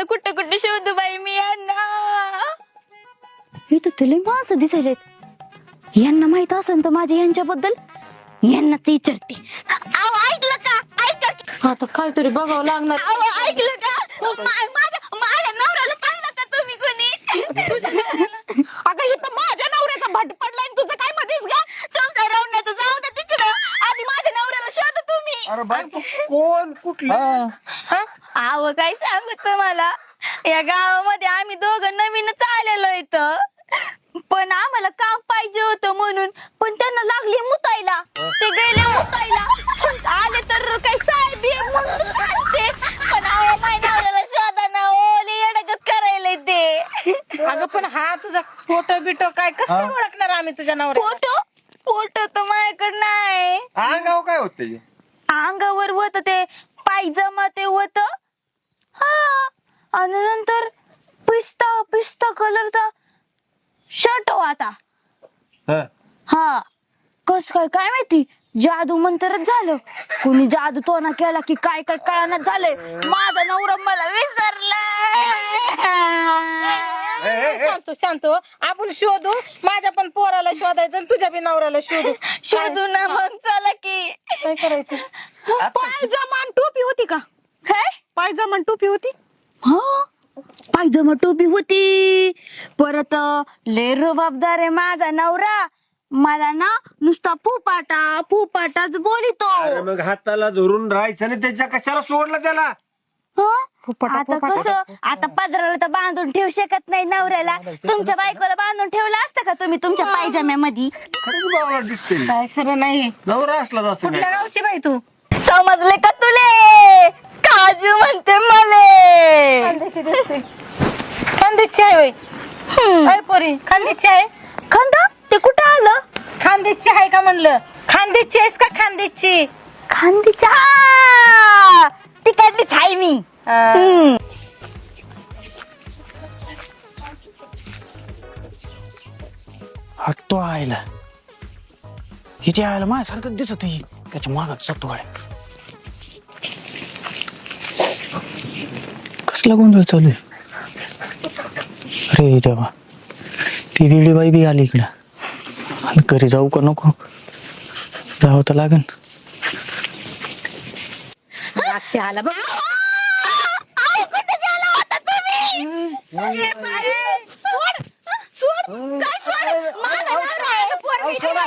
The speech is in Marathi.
आता कुठं कुठं शोधू बाई मी यांना. हे तर तुला माणसं दिसायचे. यांना माहित असेल तर माझ्या यांच्याबद्दल यांनाच विचारते. अहो ऐकलं का? ऐका की. आता काहीतरी बघावं लागणार. अहो ऐकलं का? माझ्या नवऱ्याला पाहिलं का तुम्ही कोणी? अगं इथं माझ्या नवऱ्याचा भट पडलाय आणि तुझं काय मध्येच गा? तुमच्या रवण्याचं जाऊ दे तिकडं. आधी माझ्या नवऱ्याला शोधा तुम्ही. अरे बाई कोण कुठलं? अहो काय सांगू तुम्हाला, या गावामध्ये आम्ही दोघं नवीनच आलेलो इथं, पण आम्हाला काम पाहिजे होतं म्हणून. पण त्यांना लागली मुतायला, ते गेले मुतायला. आले तर काही साहेब ये म्हणून सांगते. पण अहो माझ्या नवऱ्याला शोधा ना, ओले येडगत करायला ते. अगं पण हा तुझा फोटो बिटो काय कसं काय ओळखणार आम्ही तुझ्या नवऱ्याला? फोटो फोटो तर माझ्याकडे नाही. अंगाव काय होत त्याचे? अंगावर होत ते पायजमा ते होत, हा, आणि नंतर पिस्ता पिस्ता कलरचा शर्ट होता. हं. हा, कस काय काय माहिती, जादू मंत्रच झालं. कोणी जादू तोना केला की काय काय कळानात झालंय. माझा नवरा मला विसरला. शांतो शांतो, आपण शोधू. माझ्या पण पोराला शोधायचं आणि तुझ्या बी नवऱ्याला शोधू. शोधू ना मग, चला की. काय करायचं? पायजमा आणि टोपी होती का? काय? पायजमा आणि टोपी होती. हा, पायजमा टोपी होती. परत लय रुबाबदार आहे माझा नवरा. मला ना नुसता फुपाटा फुपाटाच बोलितो. अरे मग हाताला धरून राहायचं ना, त्याच्या कशाला सोडलं त्याला? हं? फुपाटा, आता कसं, आता पदराला तर बांधून ठेवू शकत नाही नवऱ्याला. तुमच्या बायकोला बांधून ठेवलं असतं का तुम्ही तुमच्या पायजम्यामध्ये? खरंच बाबा दिसते. काय खरं नाही. नवरा असला तर असं कुठल्या काय? गावची बाई तू? समजले का तुले? काजू म्हणते मले. खानदेशी दिसते. खानदेशी आहे होय? काय पोरी खानदेशी आहे? खंदा ते कुठं आलं? खानदेशी आहे का म्हणलं? खानदेशी आहेस का खानदेशी? खांदीच्या तिकडलीच आहे मी. हम्म. हा तो आयला इथे आयला माझ्यासारखं दिसत त्याच्या मागात जातो गाड्या. कसला गोंधळ चालू आहे? अरे देवा, ती वेळी बाई बी आली इकडं. आणि घरी जाऊ का नको? जावं तर लागन. द्राक्षे आला बघ. आई, कुठे गेला होता तुम्ही? ए, बाई, सोड, सोड, काय सोड? माझा नवरा आहे. पोरगी गेला.